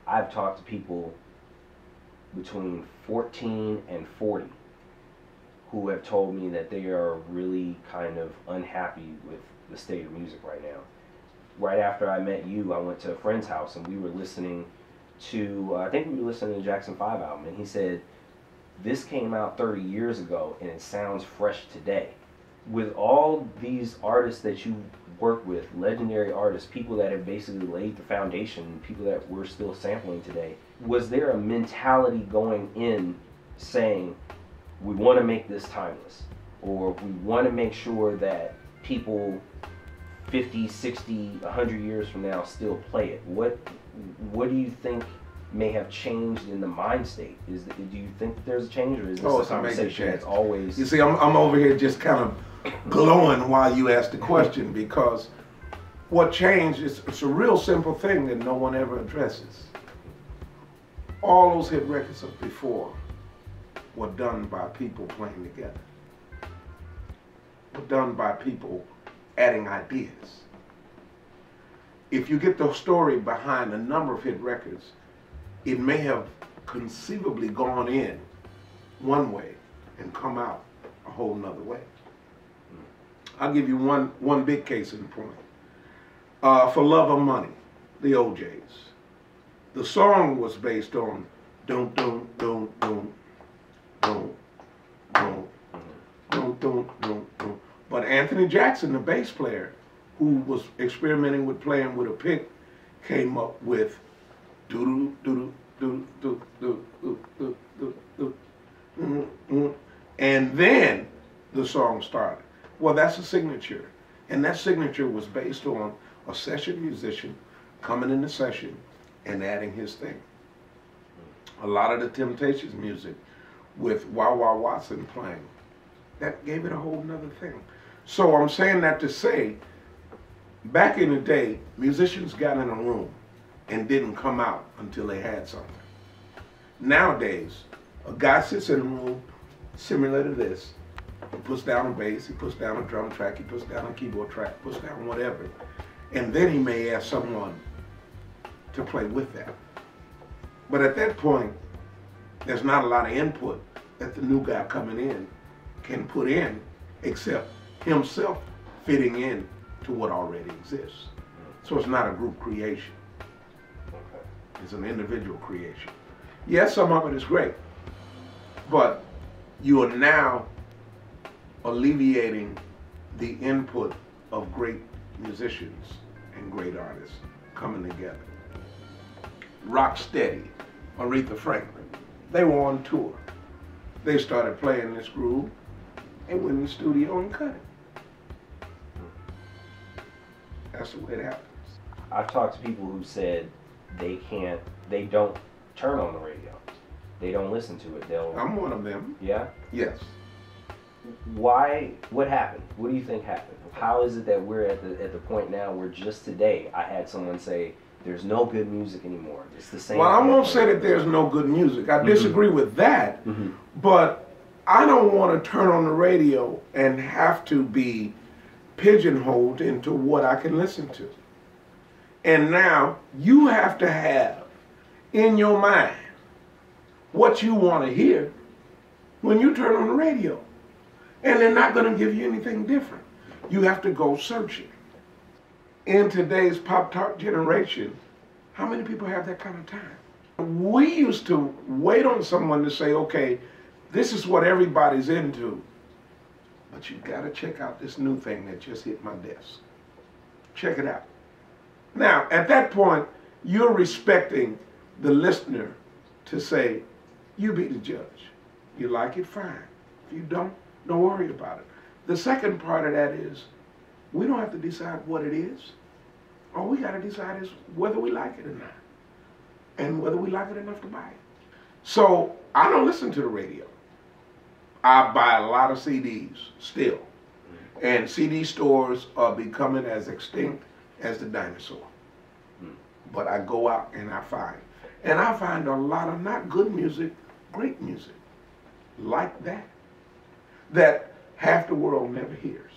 I've talked to people between 14 and 40 who have told me that they are really kind of unhappy with the state of music right now. Right after I met you, I went to a friend's house and we were listening to, I think we were listening to the Jackson 5 album, and he said, this came out 30 years ago and it sounds fresh today. With all these artists that you work with, legendary artists, people that have basically laid the foundation, people that we're still sampling today, was there a mentality going in saying, we want to make this timeless, or we want to make sure that people 50, 60, 100 years from now still play it? What do you think may have changed in the mind state? Do you think that there's a change, or is this a conversation that's always... You see, I'm over here just kind of glowing while you ask the question, because what changed is, it's a real simple thing that no one ever addresses. All those hit records of before were done by people playing together, were done by people adding ideas. If you get the story behind a number of hit records, it may have conceivably gone in one way and come out a whole nother way. I'll give you one big case in point. For Love or Money, the OJs. The song was based on don't, don't, don't, don't, don't, don't, don't, don't, don't, don't. But Anthony Jackson, the bass player, who was experimenting with playing with a pick, came up with doo doo doo doo doo doo doo doo doo, and then the song started. Well, that's a signature, and that signature was based on a session musician coming in the session and adding his thing. A lot of the Temptations music with Wah Wah Watson playing, that gave it a whole nother thing. So I'm saying that to say, back in the day, musicians got in a room and didn't come out until they had something. Nowadays, a guy sits in a room similar to this. He puts down a bass, he puts down a drum track, he puts down a keyboard track, puts down whatever. And then he may ask someone to play with that. But at that point, there's not a lot of input that the new guy coming in can put in, except himself fitting in to what already exists. So it's not a group creation. It's an individual creation. Yes, some of it is great, but you are now alleviating the input of great musicians and great artists coming together. Rocksteady, Aretha Franklin, they were on tour. They started playing this groove and went in the studio and cut it. That's the way it happens. I've talked to people who said they don't turn on the radio. They don't listen to it. I'm one of them. Yeah? Yes. Why? What happened? What do you think happened? How is it that we're at the point now where just today I had someone say there's no good music anymore? It's the same. Well, I won't say that there's no good music. I disagree with that, but I don't want to turn on the radio and have to be pigeonholed into what I can listen to. And now you have to have in your mind what you want to hear when you turn on the radio. And they're not going to give you anything different. You have to go searching. In today's pop-tart generation, how many people have that kind of time? We used to wait on someone to say, okay, this is what everybody's into, but you got to check out this new thing that just hit my desk. Check it out. Now, at that point, you're respecting the listener to say, you be the judge. You like it, fine. If you don't worry about it. The second part of that is, we don't have to decide what it is. All we got to decide is whether we like it or not, and whether we like it enough to buy it. So I don't listen to the radio. I buy a lot of CDs still, and CD stores are becoming as extinct as the dinosaur. But I go out and I find a lot of not good music, great music, like that half the world never hears.